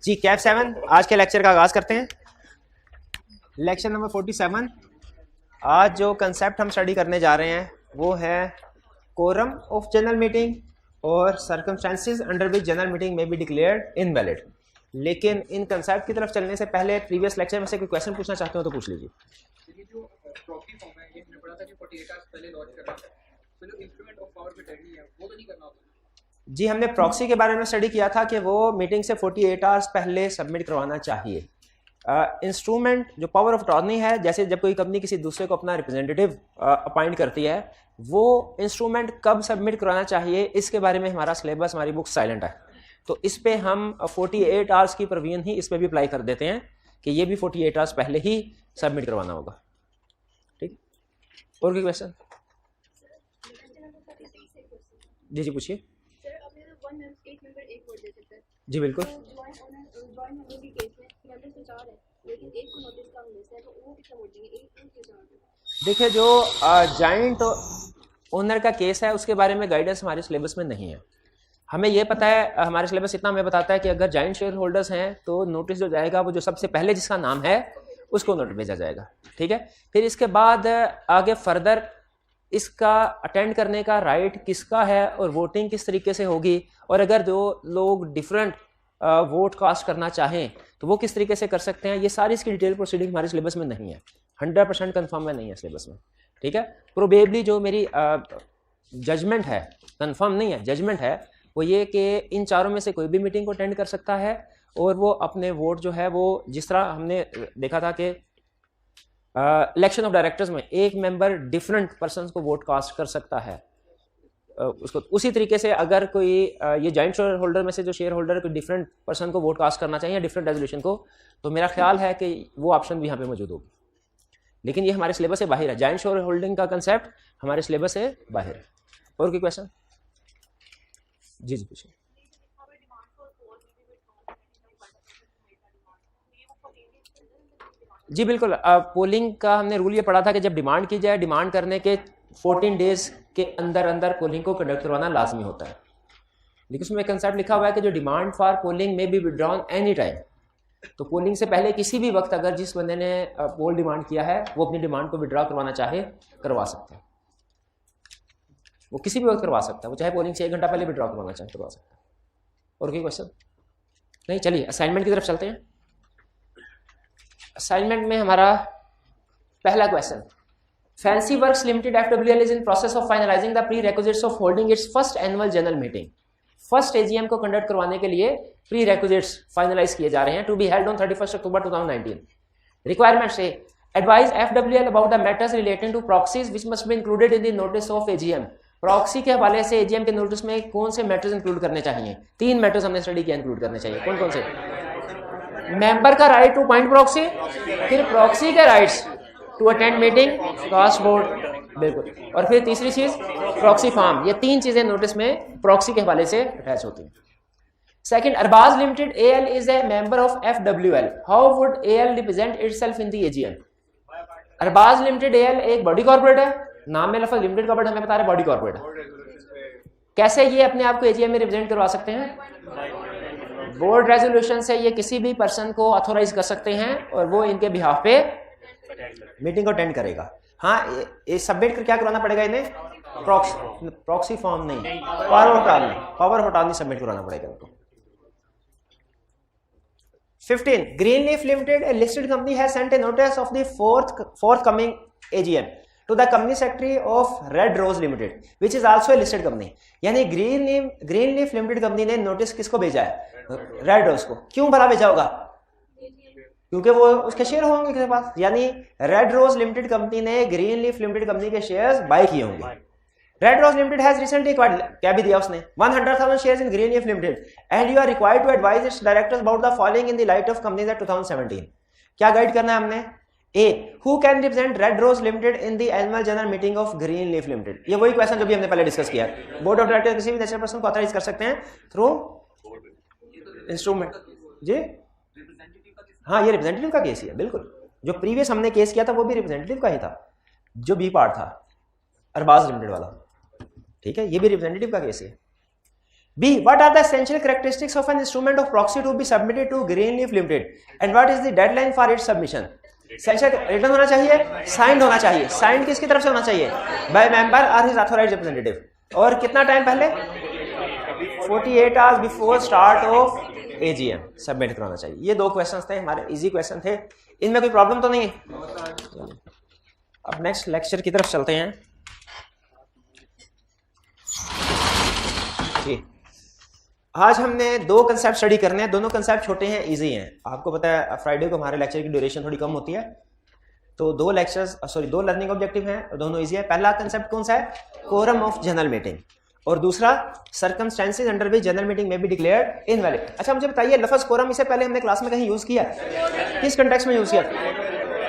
जी cap 7 आज के lecture का आगाज़ करते हैं। Lecture number 47। आज जो कंसेप्ट हम स्टडी करने जा रहे हैं वो है कोरम ऑफ जनरल मीटिंग और circumstances under which general meeting में बी डिक्लेयर्ड इनवैलिड। लेकिन इन कंसेप्ट की तरफ चलने से पहले प्रीवियस लेक्चर में से कोई क्वेश्चन पूछना चाहते हो तो पूछ लीजिए। ये जो प्रॉक्सी फॉर्म है ये हमने पढ़ा था कि 48 आवर्स पहले लॉन्च करना है, तो जो इंस्ट्रूमेंट ऑफ पावर पे डेडली है वो तो नहीं करना होता। जी हमने प्रॉक्सी के बारे में स्टडी किया था कि वो मीटिंग से 48 आवर्स पहले सबमिट करवाना चाहिए। इंस्ट्रूमेंट जो पावर ऑफ अटॉर्नी है, जैसे जब कोई कंपनी किसी दूसरे को अपना रिप्रेजेंटेटिव अपॉइंट करती है, वो इंस्ट्रूमेंट कब सबमिट करवाना चाहिए इसके बारे में हमारा सिलेबस, हमारी बुक साइलेंट है। तो इस पे हम 48 आवर्स की प्रोविजन ही इस पे भी अप्लाई कर देते हैं कि ये भी 48 आवर्स पहले ही सबमिट करवाना होगा। ठीक, और कोई क्वेश्चन? जी जी पूछिए। जी बिल्कुल। देखिए जो जॉइंट ओनर का केस है उसके बारे में गाइडेंस हमारे सिलेबस में नहीं है। हमें ये पता है, हमारे सिलेबस इतना हमें बताता है कि अगर जॉइंट शेयर होल्डर्स हैं तो नोटिस जो जाएगा वो जो सबसे पहले जिसका नाम है उसको नोटिस भेजा जाएगा। ठीक है, फिर इसके बाद आगे फर्दर इसका अटेंड करने का राइट किसका है और वोटिंग किस तरीके से होगी, और अगर जो लोग डिफरेंट वोट कास्ट करना चाहें तो वो किस तरीके से कर सकते हैं, ये सारी इसकी डिटेल प्रोसीडिंग हमारे सिलेबस में नहीं है। 100% कन्फर्म में नहीं है सिलेबस में। ठीक है, प्रोबेबली जो मेरी जजमेंट है, कन्फर्म नहीं है, जजमेंट है, वो ये कि इन चारों में से कोई भी मीटिंग को अटेंड कर सकता है और वो अपने वोट जो है वो जिस तरह हमने देखा था कि इलेक्शन ऑफ डायरेक्टर्स में एक मेंबर डिफरेंट पर्सन्स को वोट कास्ट कर सकता है, उसको उसी तरीके से अगर कोई ये जॉइंट शेयर होल्डर में से जो शेयर होल्डर कोई डिफरेंट पर्सन को वोट कास्ट करना चाहिए डिफरेंट रेजोल्यूशन को, तो मेरा ख्याल है कि वो ऑप्शन भी यहाँ पे मौजूद होगी। लेकिन ये हमारे सिलेबस से बाहर है, जॉइंट शेयर होल्डिंग का कंसेप्ट हमारे सिलेबस से बाहर है। और कोई क्वेश्चन? जी जी पूछिए। जी बिल्कुल, पोलिंग का हमने रूल ये पढ़ा था कि जब डिमांड की जाए, डिमांड करने के 14 डेज के अंदर अंदर पोलिंग को कंडक्ट करवाना लाजमी होता है। लेकिन उसमें कंसेप्ट लिखा हुआ है कि जो डिमांड फॉर पोलिंग में बी विड्रॉन एनी टाइम, तो पोलिंग से पहले किसी भी वक्त अगर जिस बंदे ने पोल डिमांड किया है वो अपनी डिमांड को विड्रॉ करवाना चाहे करवा सकता है। वो किसी भी वक्त करवा सकता है, वो चाहे पोलिंग से 1 घंटा पहले विड्रॉ करवाना चाहे करवा सकता है। और कोई क्वेश्चन नहीं? चलिए असाइनमेंट की तरफ चलते हैं। असाइनमेंट में हमारा पहला question, Fancy Works Limited FWL is in process of finalizing the prerequisites of holding its first annual general meeting. First AGM को कंडक्ट करवाने के लिए प्री रिक्विजिट्स फाइनलाइज किए जा रहे हैं, to be held on 31 October 2019। Requirement से advise FWL about the matters relating to proxies which must be included in the notice of AGM। Proxy के हवाले से AGM के नोटिस में कौन से मैटर्स इंक्लूड करने चाहिए? 3 मैटर्स हमने स्टडी किया इंक्लूड करने चाहिए। कौन कौन से? मेंबर का राइट टू अपॉइंट प्रॉक्सी, फिर प्रॉक्सी के rights to attend meeting, cast vote, बिल्कुल, और फिर तीसरी चीज प्रॉक्सी फॉर्म। ये 3 चीजें नोटिस में प्रॉक्सी के हवाले से अटैच होती हैं। Second, Arbaaz Limited AL is a member of FWL, how would AL represent itself in the AGM? Arbaaz Limited AL एक बॉडी कॉर्पोरेट है, नाम में लफ्ज लिमिटेड कॉर्पोरेट हमें बता रहे बॉडी कॉर्पोरेट है। कैसे ये अपने आप को AGM में रिप्रेजेंट करवा सकते हैं? बोर्ड रेजोल्यूशन से ये किसी भी पर्सन को ऑथोराइज कर सकते हैं और वो इनके बिहाफ पे मीटिंग को अटेंड करेगा। हाँ, ये सबमिट कर क्या करवाना पड़ेगा इन्हें? प्रॉक्सी फॉर्म नहीं, पावर ऑफ अटॉर्नी सबमिट करवाना पड़ेगा इनको। 15, ग्रीनलीफ limited A listed company has sent a notice of the forthcoming AGM to the company secretary of Red Rose Limited, which is also a listed company। यानी ग्रीनलीफ Limited company ने notice किसको भेजा है? Red rose को। क्यों भला भेजा होगा? क्योंकि वो उसके शेयर होंगे किसके पास, यानी रेड रोज लिमिटेड कंपनी ने ग्रीनलीफ लिमिटेड कंपनी के शेयर्स बाय किए होंगे। Red Rose Limited has recently acquired, क्या भी दिया उसने, 100,000 shares in Greenleaf Limited and you are required to advise its directors about the following in the light of Companies Act 2017। क्या guide करना है हमने? A, who can represent Red Rose Limited in the annual general meeting of Greenleaf Limited? ये वही question जो भी हमने पहले डिस्कस किया है। बोर्ड ऑफ डायरेक्टर किसी भी नेचुरल पर्सन को ऑथराइज कर सकते हैं थ्रू इंस्ट्रूमेंट। जी हाँ, ये रिप्रेजेंटेटिव का केस ही है, बिल्कुल। जो प्रीवियस हमने केस किया था वो भी रिप्रेजेंटेटिव का ही था, जो बी पार्ट था अरबाज लिमिटेड वाला। ठीक है, ये भी रिप्रेजेंटेटिव का केस है। B. What are the essential characteristics of an instrument of proxy to be submitted to Greenleaf Limited and what is the deadline for its submission? Essential written होना चाहिए, signed होना चाहिए. Signed किसकी तरफ से होना चाहिए? By member or his authorized representative. और कितना टाइम पहले? 48 hours before start of AGM submit कराना चाहिए. ये 2 क्वेश्चंस थे हमारे, इजी क्वेश्चन थे. इनमें कोई प्रॉब्लम तो नहीं है? अब नेक्स्ट लेक्चर की तरफ चलते हैं. जी, आज हमने 2 कंसेप्ट स्टडी करने हैं. दोनों कंसेप्ट छोटे हैं, इजी हैं. आपको पता है फ्राइडे को हमारे लेक्चर की ड्यूरेशन थोड़ी कम होती है, तो 2 लर्निंग ऑब्जेक्टिव हैं और दोनों इजी है. पहला कंसेप्ट कौन सा है? Quorum of general meeting. और दूसरा circumstances under which general meeting में बी डिक्लेयर्ड इनवैलिड. अच्छा मुझे बताइए, लफ्ज कोरम इससे पहले हमने क्लास में कहीं यूज किया? किस कंटेक्स्ट में यूज किया?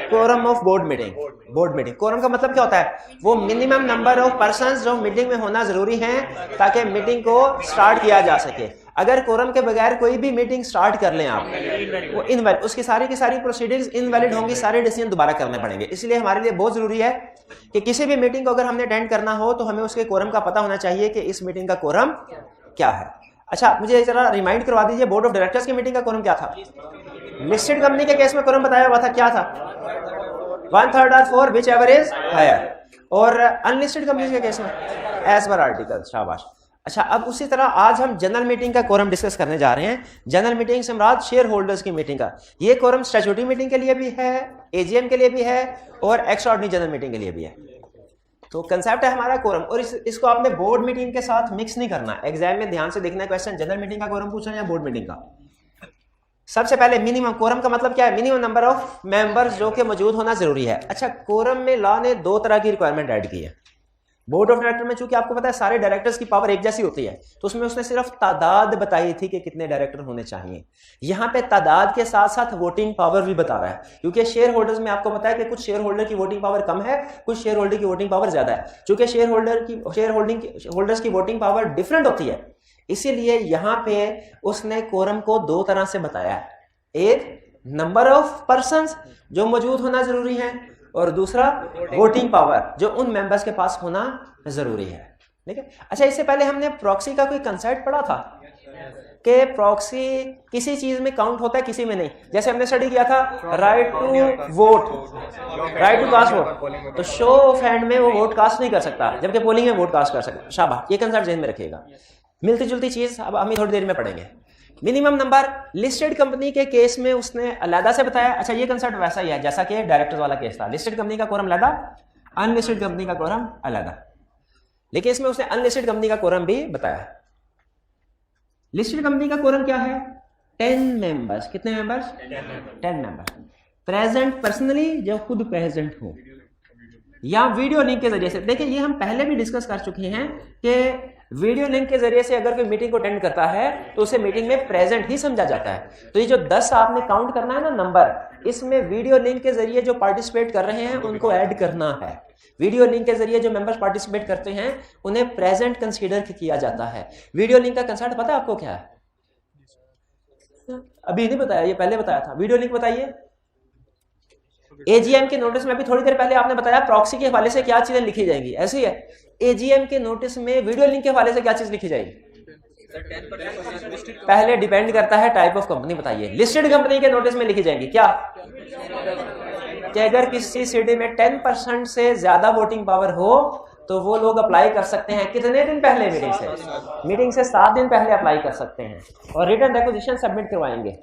Quorum of board meeting. Board meeting. Quorum का मतलब क्या होता है? वो मिनिमम नंबर ऑफ पर्संस जो मीटिंग में होना जरूरी है ताकि मीटिंग को स्टार्ट किया जा सके. अगर कोरम के बगैर कोई भी मीटिंग स्टार्ट कर लें आप, वो इनवैलिड, उसकी सारी की सारी प्रोसीडिंग्स इनवैलिड होंगी, सारे डिसीजन दोबारा करने पड़ेंगे. इसलिए हमारे लिए बहुत जरूरी है कि किसी भी मीटिंग को अगर हमने अटेंड करना हो तो हमें उसके कोरम का पता होना चाहिए कि इस मीटिंग का कोरम क्या है. अच्छा मुझे जरा रिमाइंड करवा दीजिए, बोर्ड ऑफ डायरेक्टर्स की मीटिंग का कोरम क्या था? लिस्टेड कंपनी के केस में कोरम बताया हुआ था, क्या था? 1/3 or 4 whichever is higher. और अनलिस्टेड कंपनी के केस में एज पर आर्टिकल. शाबाश. अच्छा अब उसी तरह आज हम जनरल मीटिंग का कोरम डिस्कस करने जा रहे हैं. जनरल मीटिंग से मुराद शेयर होल्डर्स की मीटिंग का. ये कोरम स्टैट्यूटरी मीटिंग के लिए भी है, एजीएम के लिए भी है और एक्स्ट्राऑर्डिनरी जनरल मीटिंग के लिए भी है. तो कंसेप्ट है हमारा कोरम, और इसको आपने बोर्ड मीटिंग के साथ मिक्स नहीं करना. एग्जाम में ध्यान से देखना है क्वेश्चन जनरल मीटिंग का कोरम पूछ रहे हैं या बोर्ड मीटिंग का. सबसे पहले मिनिमम कोरम का मतलब क्या है? मिनिमम नंबर ऑफ मेंबर्स जो कि मौजूद होना जरूरी है. अच्छा कोरम में लॉ ने 2 तरह की रिक्वायरमेंट ऐड की है. बोर्ड ऑफ डायरेक्टर में चूंकि आपको पता है सारे डायरेक्टर्स की पावर एक जैसी होती है, तो उसमें उसने सिर्फ तादाद बताई थी कि कितने डायरेक्टर होने चाहिए. यहाँ पे तादाद के साथ साथ वोटिंग पावर भी बता रहा है, क्योंकि शेयर होल्डर्स में आपको पता है कि कुछ शेयर होल्डर की वोटिंग पावर कम है, कुछ शेयर होल्डर की वोटिंग पावर ज्यादा है. चूंकि शेयर होल्डर्स की वोटिंग पावर डिफरेंट होती है, इसीलिए यहाँ पे उसने कोरम को 2 तरह से बताया है. एक नंबर ऑफ पर्संस जो मौजूद होना जरूरी है, और दूसरा वोटिंग पावर जो उन मेंबर्स के पास होना जरूरी है. ठीक है. अच्छा इससे पहले हमने प्रॉक्सी का कोई कंसेप्ट पढ़ा था कि प्रॉक्सी किसी चीज में काउंट होता है, किसी में नहीं. जैसे हमने स्टडी किया था right to vote, right to cast vote, तो शो ऑफ हैंड में वो वोट कास्ट नहीं कर सकता, जबकि पोलिंग में वोट कास्ट कर सकता. शाबाश, ये कंसेप्ट ध्यान में रखिएगा. मिलती जुलती चीज अब हम थोड़ी देर में पढ़ेंगे. मिनिमम नंबर लिस्टेड कंपनी के केस में उसने अलग से बताया. अच्छा ये कंसेप्ट वैसा ही है जैसा कि डायरेक्टर्स वाला केस था. लिस्टेड कंपनी का कोरम अलग, अनलिस्टेड कंपनी का कोरम अलग, लेकिन इसमें उसने अनलिस्टेड कंपनी का कोरम भी बताया. लिस्टेड कंपनी का कोरम क्या है? 10 मेंबर्स. कितने मेंबर्स? 10 मेंबर्स. प्रेजेंट पर्सनली, जो खुद प्रेजेंट हो, या वीडियो लिंक के जरिए से. देखिए ये हम पहले भी डिस्कस कर चुके हैं कि वीडियो लिंक के जरिए से अगर कोई मीटिंग को अटेंड करता है तो उसे मीटिंग में प्रेजेंट ही समझा जाता है. तो ये जो 10 आपने काउंट करना है ना नंबर, इसमें वीडियो लिंक के जरिए जो पार्टिसिपेट कर रहे हैं उनको ऐड करना है. वीडियो लिंक के जरिए जो मेंबर्स पार्टिसिपेट करते हैं उन्हें प्रेजेंट कंसीडर किया जाता है. वीडियो लिंक का कंसेप्ट पता है आपको क्या है? अभी नहीं बताया, ये पहले बताया था. वीडियो लिंक बताइए. एजीएम के नोटिस में अभी थोड़ी देर पहले आपने बताया प्रॉक्सी के हवाले से क्या चीजें लिखी जाएंगी. ऐसे ही है, एजीएम के नोटिस में वीडियो लिंक के हवाले से क्या चीज लिखी जाएगी? पहले डिपेंड करता है टाइप ऑफ कंपनी. बताइए. लिस्टेड कंपनी के नोटिस में लिखी जाएंगी क्या? कि अगर किसी सिटी में 10% से ज्यादा वोटिंग पावर हो तो वो लोग अप्लाई कर सकते हैं. कितने दिन पहले? मीटिंग से 7 दिन पहले अप्लाई कर सकते हैं और रिटन रिक्वेजिशन सबमिट करवाएंगे,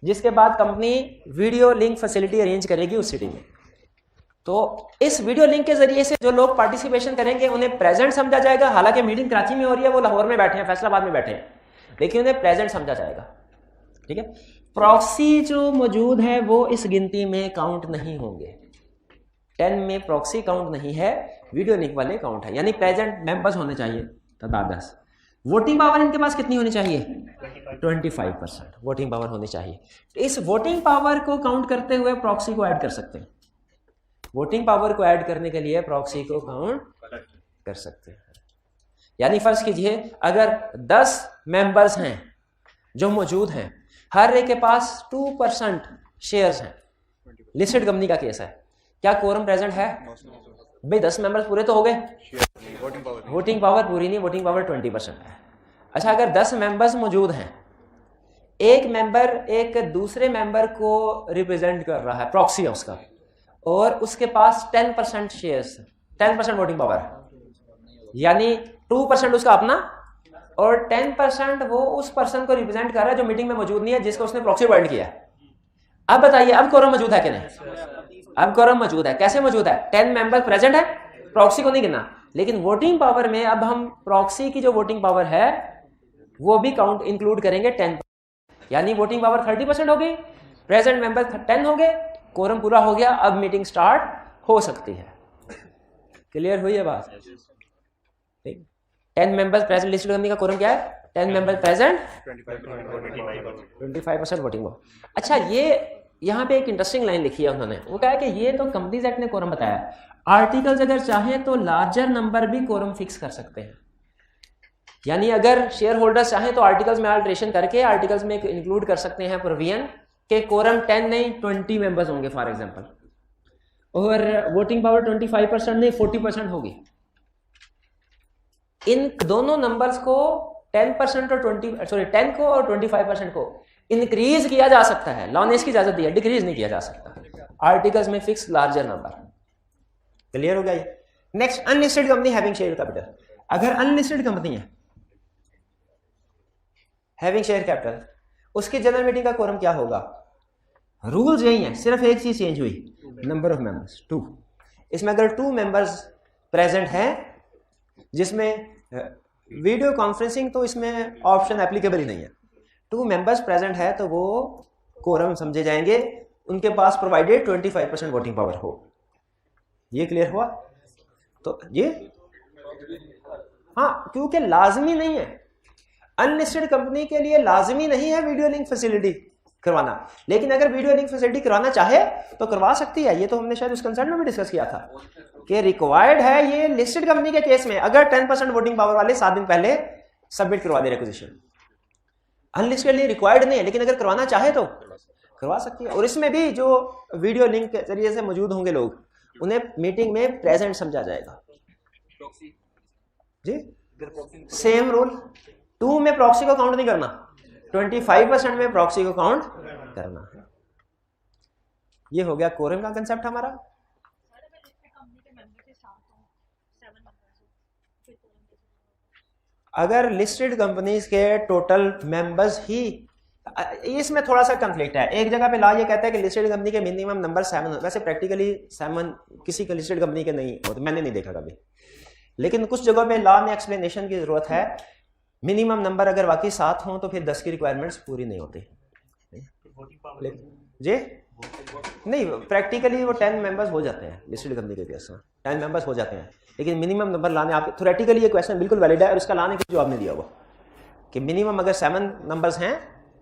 जिसके बाद company video link facility arrange करेगी उस सिटी में. तो इस वीडियो लिंक के जरिए से जो लोग पार्टिसिपेशन करेंगे उन्हें प्रेजेंट समझा जाएगा. हालांकि मीटिंग कराची में हो रही है, वो लाहौर में बैठे हैं, फैसलाबाद में बैठे हैं, लेकिन उन्हें प्रेजेंट समझा जाएगा. ठीक है. प्रॉक्सी जो मौजूद है वो इस गिनती में काउंट नहीं होंगे. 10 में प्रॉक्सी काउंट नहीं है, वीडियो लिंक वाले काउंट है. यानी प्रेजेंट मेंबर्स होने चाहिए तादाद 10. वोटिंग पावर इनके पास कितनी होनी चाहिए? 25% वोटिंग पावर होनी चाहिए. इस वोटिंग पावर को काउंट करते हुए प्रॉक्सी को ऐड कर सकते हैं. वोटिंग पावर को ऐड करने के लिए प्रॉक्सी को काउंट कर सकते हैं. यानी फर्ज कीजिए अगर 10 मेंबर्स हैं जो मौजूद हैं, हर एक के पास 2% शेयर्स हैं. लिस्टेड कंपनी का केस है, क्या कोरम प्रेजेंट है? भाई 10 मेंबर्स पूरे तो हो गए. वोटिंग पावर पूरी नहीं, वोटिंग पावर 20% है. अच्छा, अगर 10 मेंबर्स मौजूद हैं, एक मेंबर एक दूसरे मेंबर को रिप्रेजेंट कर रहा है, प्रॉक्सी है उसका, और उसके पास 10% शेयर्स, 10% वोटिंग पावर, यानी 2% उसका अपना और 10% वो उस पर्सन को रिप्रेजेंट कर रहा है जो मीटिंग में मौजूद नहीं है, जिसको उसने प्रॉक्सी अपॉइंट किया है। अब बताइए, अब कोरम मौजूद है कि नहीं? अब कोरम मौजूद है। कैसे मौजूद है? 10 मेंबर प्रेजेंट है, प्रॉक्सी को नहीं गिना, लेकिन वोटिंग पावर में अब हम प्रॉक्सी की जो वोटिंग पावर है वो भी काउंट इंक्लूड करेंगे 10, यानी वोटिंग पावर 30% हो गई, प्रेजेंट मेंबर 10 हो गए, कोरम पूरा हो गया, अब मीटिंग स्टार्ट हो सकती है। क्लियर हुई है बात? 10 मेंबर्स प्रेजेंट, लिस्टेड कंपनी का कोरम क्या है? 10 मेंबर प्रेजेंट, 25% वोटिंग हो। अच्छा, ये यहाँ पे एक इंटरेस्टिंग लाइन लिखी है उन्होंने, वो कहा है कि ये तो कंपनीज एक्ट ने कोरम बताया, आर्टिकल्स अगर चाहें तो लार्जर नंबर भी कोरम फिक्स कर सकते हैं। यानी अगर शेयर होल्डर्स चाहें तो आर्टिकल्स में अल्टरेशन करके आर्टिकल्स में इंक्लूड कर सकते हैं प्रोविजन के कोरम 10 नहीं 20 मेंबर्स होंगे फॉर एग्जांपल, और वोटिंग पावर 25% नहीं 40% होगी। इन दोनों नंबर्स को 10% और 10 को और 25% को इंक्रीज किया जा सकता है, लॉ ने इसकी इजाजत दी है, डिक्रीज नहीं किया जा सकता, आर्टिकल्स में फिक्स लार्जर नंबर। क्लियर हो गया ये? Next, unlisted company having share capital. अगर अनलिस्टेड कंपनी है हैविंग शेयर कैपिटल, उसकी जनरल मीटिंग का कोरम क्या होगा? रूल्स यही है, सिर्फ एक चीज चेंज हुई, नंबर ऑफ मेंबर्स 2। इसमें अगर 2 मेंबर्स प्रेजेंट हैं, जिसमें वीडियो कॉन्फ्रेंसिंग तो इसमें ऑप्शन एप्लीकेबल ही नहीं है, 2 मेंबर्स प्रेजेंट है तो वो कोरम समझे जाएंगे, उनके पास प्रोवाइडेड 25% वोटिंग पावर हो। ये क्लियर हुआ? तो ये हाँ, क्योंकि लाजमी नहीं है, अनलिस्टेड कंपनी के लिए लाजमी नहीं है वीडियो लिंक फैसिलिटी करवाना, लेकिन अगर वीडियो लिंक फैसिलिटी करवाना चाहे तो करवा सकती है। ये तो हमने शायद उस कंसर्न में भी डिस्कस किया था कि रिक्वायर्ड है ये लिस्टेड कंपनी के केस में, अगर 10% वोटिंग पावर वाले 7 दिन पहले सबमिट करवा दे रिक्वेजिशन। अनलिस्टेड के लिए रिक्वायर्ड नहीं है, लेकिन अगर करवाना चाहे तो करवा सकती है। और इसमें भी जो वीडियो लिंक के जरिए से मौजूद होंगे लोग, उन्हें मीटिंग में प्रेजेंट समझा जाएगा। जी, सेम रूल, 2 में प्रॉक्सी को काउंट नहीं करना, 25% में प्रॉक्सी को काउंट करना है। ये हो गया कोरम का कंसेप्ट हमारा। अगर लिस्टेड कंपनीज के टोटल मेंबर्स ही, इसमें थोड़ा सा कंफ्लिक्ट है। एक जगह पे लॉ ये कहता है कि लिस्टेड कंपनी के मिनिमम नंबर 7, वैसे प्रैक्टिकली 7 किसी के लिस्टेड कंपनी के नहीं होते, मैंने नहीं देखा कभी, लेकिन कुछ जगहों पे लॉ में एक्सप्लेनेशन की जरूरत है। मिनिमम नंबर अगर वाकई 7 हो तो फिर 10 की रिक्वायरमेंट्स पूरी नहीं होती जी। नहीं, प्रैक्टिकली वो 10 मेंबर्स हो जाते हैं लिस्टेड कंपनी के केस में, 10 मेंबर्स हो जाते हैं, लेकिन मिनिमम नंबर लाने, आप थ्योरेटिकली ये क्वेश्चन बिल्कुल वैलिड है और उसका लाने का जवाब नहीं दिया वो कि मिनिमम अगर 7 नंबर्स हैं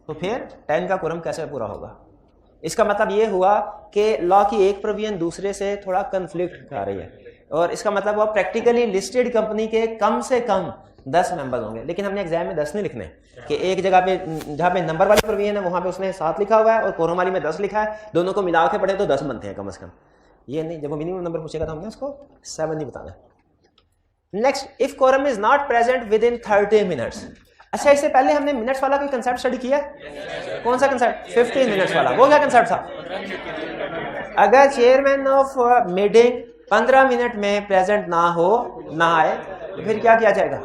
तो फिर 10 का कोरम कैसे पूरा होगा। इसका मतलब ये हुआ कि लॉ की एक प्रोविजन दूसरे से थोड़ा कंफ्लिक्ट कर रही है, और इसका मतलब वो प्रैक्टिकली लिस्टेड कंपनी के कम से कम 10 मेंबर होंगे, लेकिन हमने एग्जाम में 10 नहीं लिखने कि एक जगह पे जहाँ पे नंबर वाली प्रोविजन है वहां पे उसने 7 लिखा हुआ है और कोरम वाली में 10 लिखा है, दोनों को मिला के पढ़े तो 10 बनते हैं कम से कम। ये नहीं, जब वो मिनिमम नंबर पूछेगा तो हमने उसको 7 नहीं बताना। Next, if quorum is not present within 30 minutes. अच्छा, इससे पहले हमने मिनट्स वाला कोई कंसेप्ट स्टडी किया? कौन सा कंसेप्ट? 15 मिनट्स वाला। वो क्या कंसेप्ट था? अगर चेयरमैन ऑफ मीटिंग 15 मिनट में प्रेजेंट ना हो, ना आए, तो फिर क्या किया जाएगा?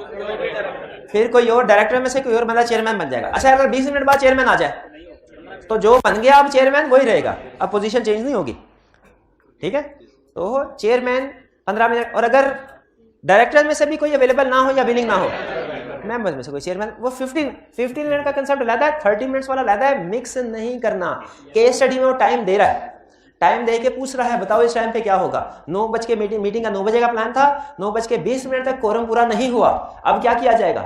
फिर कोई और डायरेक्टर में से कोई और बंदा चेयरमैन बन जाएगा। अच्छा, अगर 20 मिनट बाद चेयरमैन आ जाए तो जो बन गया अब चेयरमैन वही रहेगा, अब पोजीशन चेंज नहीं होगी, ठीक है? तो चेयरमैन 15 मिनट, और अगर डायरेक्टर में से भी कोई अवेलेबल ना हो या विलिंग ना हो, मेंबर्स में से कोई चेयरमैन, वो 15 मिनट का कंसेप्ट लाता है, 30 मिनट्स वाला लाता है। मिक्स नहीं करना। केस स्टडी में वो टाइम दे रहा है, टाइम दे के पूछ रहा है बताओ इस टाइम पे क्या होगा। 9 बजे मीटिंग का 9 बजे का प्लान था, 9:20 तक कोरम पूरा नहीं हुआ, अब क्या किया जाएगा?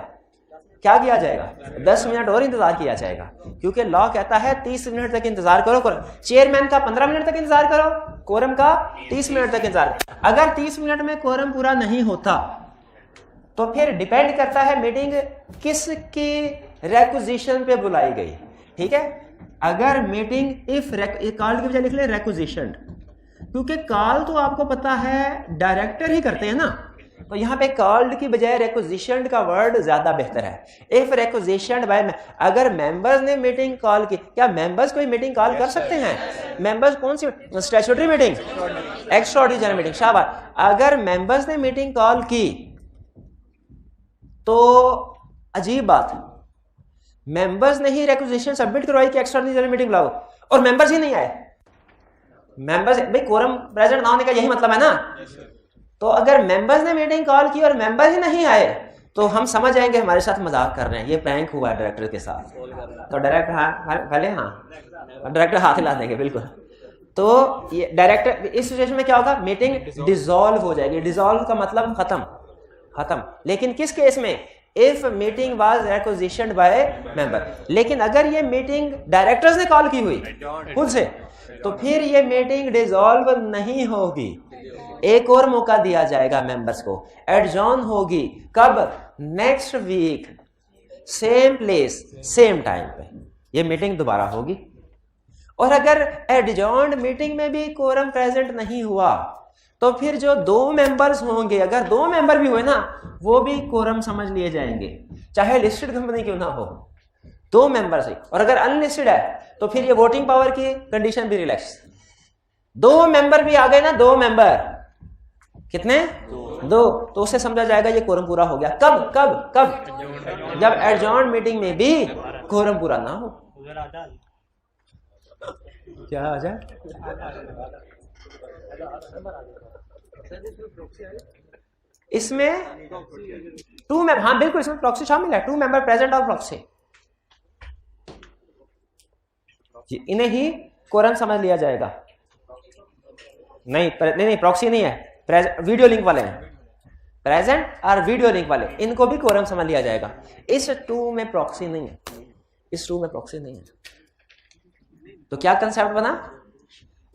क्या किया जाएगा? 10 मिनट और इंतजार किया जाएगा, क्योंकि लॉ कहता है 30 मिनट तक इंतजार करो। चेयरमैन का 15 मिनट तक इंतजार करो, कोरम का 30 मिनट तक इंतजार। अगर 30 मिनट में कोरम पूरा नहीं होता तो फिर डिपेंड करता है मीटिंग किसकी रेक्विजिशन पे बुलाई गई, ठीक है? अगर मीटिंग इफ कॉल की बजाय लिख ले रेक्विजिशन, क्योंकि कॉल तो आपको पता है डायरेक्टर ही करते हैं ना, तो यहाँ पे कॉल्ड की बजाय रिक्विजिशन्ड का वर्ड ज्यादा बेहतर है। इफ रिक्विजिशन्ड बाय, अगर मेंबर्स ने मीटिंग कॉल की, क्या मेंबर्स कोई मीटिंग कॉल कर सकते हैं? मेंबर्स कौन सी? Statutory meeting, extraordinary general meeting, शाबाश। अगर मेंबर्स ने मीटिंग कॉल की तो अजीब बात, मेंबर्स ने ही रिक्विजिशन सबमिट करवाई कि एक्स्ट्राऑर्डिनरी जनरल मीटिंग बुलाओ और मेंबर्स ही नहीं आए। मेंबर्स भाई कोरम प्रेजेंट ना होने का यही मतलब है ना। तो अगर मेंबर्स ने मीटिंग कॉल की और मेंबर ही नहीं आए तो हम समझ जाएंगे हमारे साथ मजाक कर रहे हैं, ये प्रैंक हुआ है डायरेक्टर के साथ। तो डायरेक्टर पहले डायरेक्टर हाथ हिला देंगे बिल्कुल। तो ये डायरेक्टर इस सिचुएशन में क्या होगा, मीटिंग डिसॉल्व हो जाएगी। डिसॉल्व का मतलब खत्म। लेकिन किस केस में? If meeting was requisitioned by member. लेकिन अगर ये मीटिंग डायरेक्टर्स ने कॉल की हुई खुद से, तो फिर ये मीटिंग डिसॉल्व नहीं होगी, एक और मौका दिया जाएगा मेंबर्स को, एडजॉर्न होगी। कब? Next week same place same time पे ये मीटिंग दोबारा होगी। और अगर एडजॉर्न्ड मीटिंग में भी कोरम प्रेजेंट नहीं हुआ तो फिर जो 2 मेंबर्स होंगे, अगर 2 मेंबर भी हुए ना, वो भी कोरम समझ लिए जाएंगे, चाहे लिस्टेड कंपनी क्यों ना हो, 2 मेंबर्स ही। और अगर अनलिस्टेड है तो फिर ये वोटिंग पावर की कंडीशन भी रिलैक्स। 2 मेंबर भी आ गए ना, 2 मेंबर, कितने? 2, तो उसे समझा जाएगा ये कोरम पूरा हो गया। कब? जब एडजॉर्न मीटिंग में भी कोरम पूरा ना हो। क्या आ जाए? इसमें 2 मेंबर, हाँ बिल्कुल, इसमें प्रॉक्सी शामिल है। 2 मेंबर प्रेजेंट और प्रॉक्सी, इन्हें ही कोरम समझ लिया जाएगा। नहीं, प्रॉक्सी नहीं है, वीडियो लिंक वाले हैं, प्रेजेंट और वीडियो लिंक वाले, इनको भी कोरम समझ लिया जाएगा। इस 2 में प्रॉक्सी नहीं है, तो क्या कंसेप्ट बना?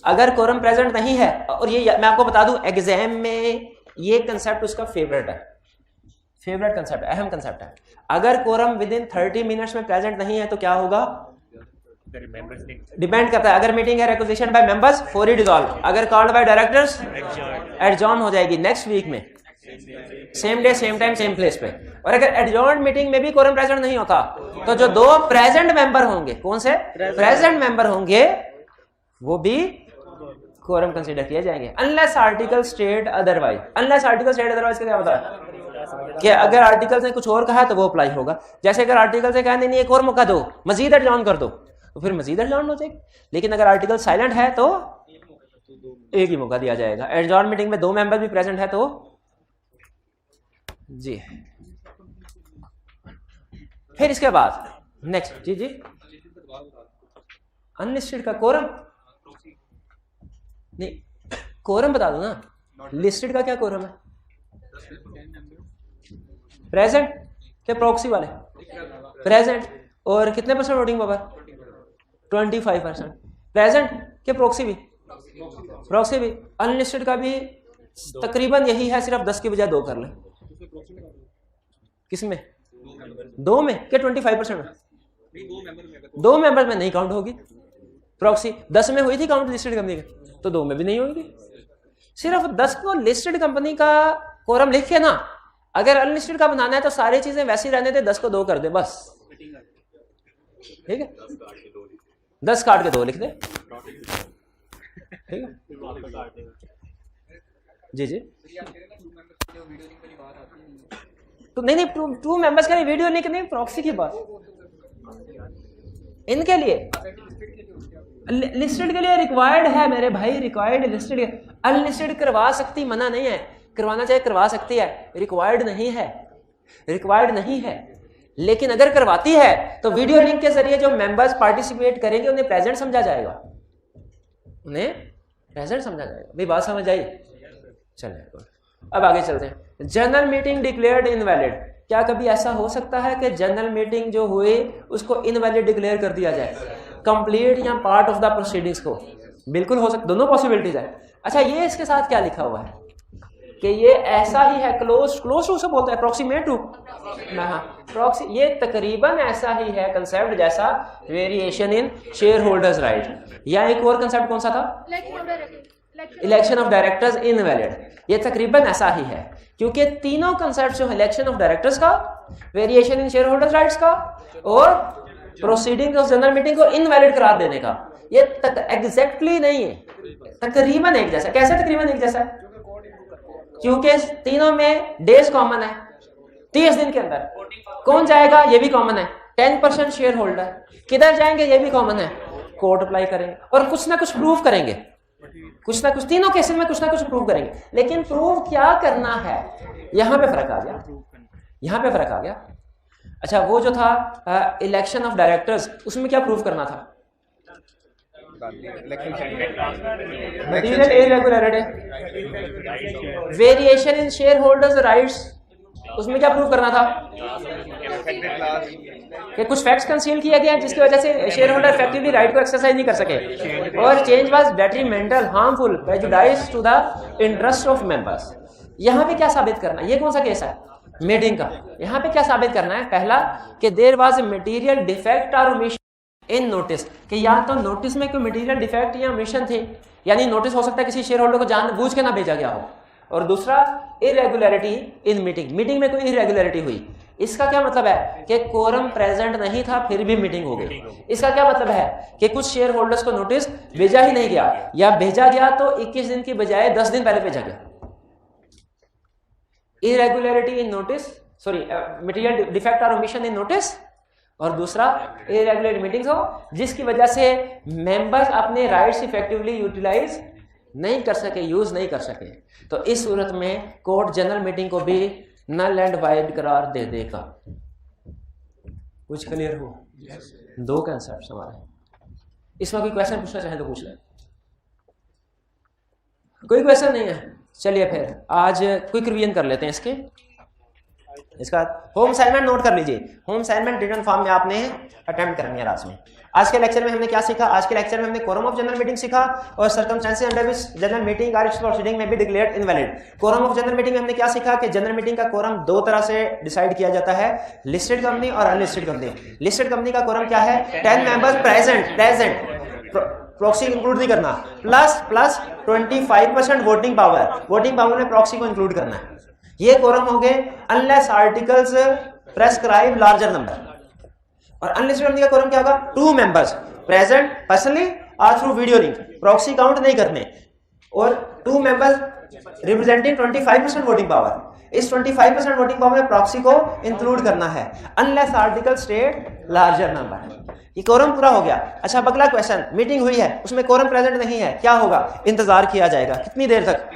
अगर कोरम प्रेजेंट नहीं है, और ये मैं आपको बता दूं एग्जाम में ये कंसेप्ट उसका फेवरेट कंसेप्ट है, अहम कंसेप्ट है। अगर कोरम विद इन 30 मिनट्स में प्रेजेंट नहीं है तो क्या होगा? डिपेंड करता है। अगर मीटिंग है requisition by members, for dissolve. अगर कॉल्ड बाय डायरेक्टर्स, एडजॉर्न हो जाएगी नेक्स्ट वीक में, same day same time same place पे। और अगर एडजॉर्न मीटिंग में भी कोरम प्रेजेंट नहीं होता तो जो 2 प्रेजेंट मेंबर होंगे, कौन से? प्रेजेंट मेंबर होंगे, वो भी कोरम कंसीडर किए जाएंगे, अनलेस आर्टिकल स्टेट अदरवाइज। का क्या होता है कि अगर आर्टिकल ने कुछ और कहा तो वो अप्लाई होगा। जैसे अगर आर्टिकल से कहा नहीं एक और मौका दो, मजीद एडजॉर्न कर दो, तो फिर मजीद एडजॉर्न हो जाएगी। लेकिन अगर आर्टिकल साइलेंट है तो एक ही मौका दिया जाएगा। एडजॉर्न मीटिंग में 2 मेंबर भी प्रेजेंट है तो जी। फिर इसके बाद नेक्स्ट जी अनलिस्टेड का कोरम नहीं, कोरम बता दो ना। लिस्टेड का क्या कोरम है? प्रेजेंट के प्रॉक्सी वाले प्रेजेंट, और कितने % वोटिंग पावर? 25%। प्रेजेंट के प्रॉक्सी भी। अनलिस्टेड का भी तकरीबन यही है, सिर्फ 10 की बजाय 2 कर ले। किसमें? 2 में के 25% में? 2 मेंबर में नहीं काउंट होगी प्रॉक्सी। 10 में हुई थी काउंट लिस्टेड कंपनी का, तो 2 में भी नहीं होगी। सिर्फ 10 को लिस्टेड कंपनी का कोरम लिख के ना, अगर अनलिस्टेड का बनाना है तो सारी चीजें वैसी रहने दे, 10 को 2 कर दे बस, ठीक है? 10 काट के 2 लिख दे, ठीक है जी। तो नहीं 2 मेंबर्स का वीडियो लिंक नहीं, प्रॉक्सी की बात। इनके लिए लिस्टेड के लिए रिक्वायर्ड है मेरे भाई, रिक्वायर्ड लिस्टेड। अनलिस्टेड करवा सकती, मना नहीं है, करवाना चाहे करवा सकती है, रिक्वायर्ड नहीं है। लेकिन अगर करवाती है तो वीडियो लिंक के जरिए जो मेंबर्स पार्टिसिपेट करेंगे उन्हें प्रेजेंट समझा जाएगा, भाई बात समझ आई? चलिए अब आगे चलते हैं। General meeting declared invalid. क्या कभी ऐसा हो सकता है कि जनरल मीटिंग जो हुई उसको इनवैलिड डिक्लेयर कर दिया जाए, कंप्लीट या पार्ट ऑफ द प्रोसीडिंग्स को? बिल्कुल हो सकता, दोनों पॉसिबिलिटीज है। अच्छा, ये इसके साथ क्या लिखा हुआ है कि ये ऐसा ही है, क्लोज टू से बोलते हैं, अप्रोक्सीमेट टू। हाँ, प्रॉक्सी ये तकरीबन ऐसा ही है कंसेप्ट जैसा variation in share holders right. या एक और कंसेप्ट कौन सा था? Election of directors invalid. ये तकरीबन ऐसा ही है। क्योंकि तीनों कंसेप्ट जो इलेक्शन ऑफ डायरेक्टर्स का, variation in share holder rights का और प्रोसीडिंग ऑफ जनरल मीटिंग को इनवैलिड करार देने का, ये एग्जैक्टली नहीं है, तकरीबन एक जैसा। कैसे तकरीबन एक जैसा है? क्योंकि तीनों में डेज कॉमन है, 30 दिन के अंदर कौन जाएगा ये भी कॉमन है, 10% शेयर होल्डर किधर जाएंगे ये भी कॉमन है, कोर्ट अप्लाई करेंगे और कुछ ना कुछ प्रूव करेंगे, कुछ ना कुछ, तीनों केसेस में कुछ ना कुछ प्रूव करेंगे। लेकिन प्रूव क्या करना है, यहां पे फर्क आ गया, यहां पे फर्क आ गया। अच्छा, वो जो था इलेक्शन ऑफ डायरेक्टर्स, उसमें क्या प्रूव करना था? Material irregularity, variation in share holders rights, उसमें क्या प्रूव करना था कि कुछ फैक्ट्स कंसील किया गया जिसकी वजह से शेयर होल्डर इफेक्टिवली राइट को एक्सरसाइज नहीं कर सके, और change was detrimental, harmful, prejudice to the interest of members. यहां पे क्या साबित करना है? ये कौन सा केस है? मीटिंग का। यहां पे क्या साबित करना है? पहला कि there was a material defect और ओमिशन इन नोटिस, कि या तो नोटिस में कोई मटेरियल डिफेक्ट या ओमिशन थे, यानी नोटिस हो सकता है किसी शेयर होल्डर को जानबूझ के ना भेजा गया हो, और दूसरा इरेगुलरिटी इन मीटिंग, मीटिंग में कोई इरेगुलरिटी हुई। इसका क्या मतलब है कि कोरम प्रेजेंट नहीं था फिर भी मीटिंग हो गई। इसका क्या मतलब है कि कुछ शेयर होल्डर्स को नोटिस भेजा ही नहीं गया, या भेजा गया तो 21 दिन की बजाय 10 दिन पहले भेजा गया। इरेगुलरिटी इन नोटिस, सॉरी मटेरियल डिफेक्ट और ओमिशन इन नोटिस, और दूसरा इरेगुलर मीटिंग्स हो जिसकी वजह से मेंबर्स अपने राइट्स इफेक्टिवली यूटिलाइज नहीं कर सके, यूज नहीं कर सके। तो इस सूरत में कोर्ट जनरल मीटिंग को भी नल एंड वाइड करार दे देगा। कुछ क्लियर हो? दो कंसेप्ट हमारे। इसमें कोई क्वेश्चन पूछना चाहे तो पूछ ले। कोई क्वेश्चन नहीं है? चलिए फिर आज क्विक रिवीजन कर लेते हैं इसका होम असाइनमेंट नोट कर लीजिए। होम असाइनमेंट रिटन फॉर्म में आपने अटेम्प्ट करनी है रात में। आज के लेक्चर में हमने क्या सीखा? आज के लेक्चर में हमने कोरम ऑफ जनरल मीटिंग सीखा और circumstances under which general meeting और प्रोसीडिंग में भी declared invalid. Quorum of general meeting में हमने क्या सीखा कि जनरल मीटिंग का कोरम दो तरह से डिसाइड किया जाता है, लिस्टेड कंपनी और अनलिस्टेड कंपनी। लिस्टेड कंपनी का कोरम क्या है? 10 मेंबर्स प्रेजेंट, प्रॉक्सी इंक्लूड नहीं करना, plus 25% voting power, voting power में प्रॉक्सी को इंक्लूड करना है। ये कोरम हो गए unless articles prescribe larger number. और अनलिस्टेड कंपनी का कोरम क्या होगा? 2 मेंबर्स प्रेजेंट पर्सनली और through video link, proxy count नहीं करने, और 2 मेंबर्स रिप्रेजेंटिंग 25% वोटिंग पावर। इस 25% वोटिंग पावर में प्रॉक्सी को इंक्लूड करना है unless article state larger number. ये कोरम पूरा हो गया। अच्छा, अब अगला क्वेश्चन, मीटिंग हुई है उसमें कोरम प्रेजेंट नहीं है, क्या होगा? इंतजार किया जाएगा। कितनी देर तक?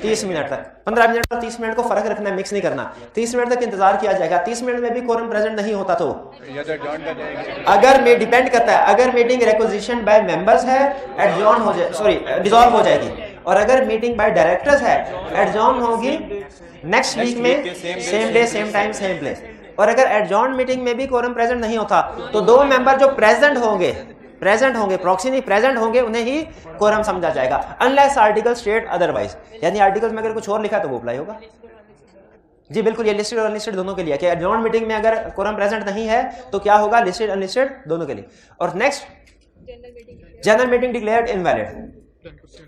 30 मिनट तक। 15 मिनट और 30 मिनट को फर्क रखना है, मिक्स नहीं करना। 30 मिनट तक इंतजार किया जाएगा। 30 मिनट में भी कोरम प्रेजेंट नहीं होता तो अगर में डिपेंड करता है, अगर मीटिंग रिक्विजिशन बाय मेंबर्स है एडजॉर्न हो जाए, सॉरी डिसॉल्व हो जाएगी, और अगर मीटिंग बाय डायरेक्टर्स है एडजॉर्न होगी नेक्स्ट वीक में, same day same time same place. और अगर एडजॉर्न मीटिंग में भी कोरम प्रेजेंट नहीं होता तो 2 मेंबर जो प्रेजेंट होंगे, प्रॉक्सी नहीं प्रेजेंट होंगे, उन्हें ही कोरम समझा जाएगा अनलेस आर्टिकल स्टेट अदरवाइज। यानी आर्टिकल्स में अगर कुछ और लिखा तो वो अप्लाई होगा। जी बिल्कुल, ये लिस्टेड और अनलिस्टेड दोनों के लिए कि एडजॉर्न मीटिंग में अगर कोरम प्रेजेंट नहीं है तो क्या होगा? लिस्टेड अनलिस्टेड दोनों के लिए। और next, general meeting declared invalid.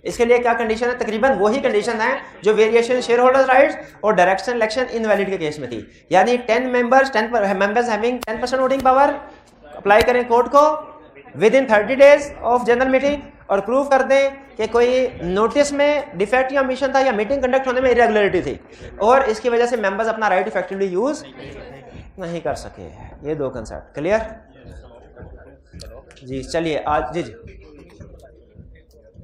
इसके लिए क्या कंडीशन है? तकरीबन वही कंडीशन है जो वेरिएशन शेयर होल्डर्स राइट्स और डायरेक्शन इलेक्शन इनवैलिड के केस में थी। यानी 10 members having 10% voting power apply करें कोर्ट को with in 30 days of general meeting, और प्रूव कर दें कि कोई नोटिस में डिफेक्ट या ओमिशन था या मीटिंग कंडक्ट होने में इरेगुलरिटी थी, और इसकी वजह से मेंबर्स अपना राइट इफेक्टिवली यूज नहीं कर सके। ये दो कंसेप्ट क्लियर? जी चलिए आज जी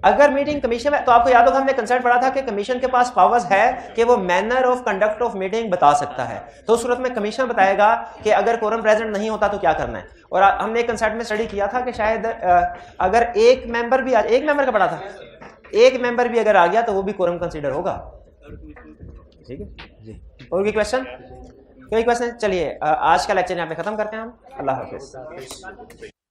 अगर मीटिंग कमीशन में, तो आपको याद होगा हमने कंसेप्ट पढ़ा था कि कमीशन के पास पावर्स है कि वो manner of conduct of meeting बता सकता है। तो उस सूरत में कमीशन बताएगा कि अगर कोरम प्रेजेंट नहीं होता तो क्या करना है। और हमने एक कंसेप्ट में स्टडी किया था कि शायद अगर एक मेंबर भी, एक मेंबर का पढ़ा था, एक मेंबर भी अगर आ गया तो वो भी कोरम कंसीडर होगा। ठीक है जी। और कोई क्वेश्चन? चलिए आज का लेक्चर यहाँ पे खत्म करते हैं हम। अल्लाह हाफिज।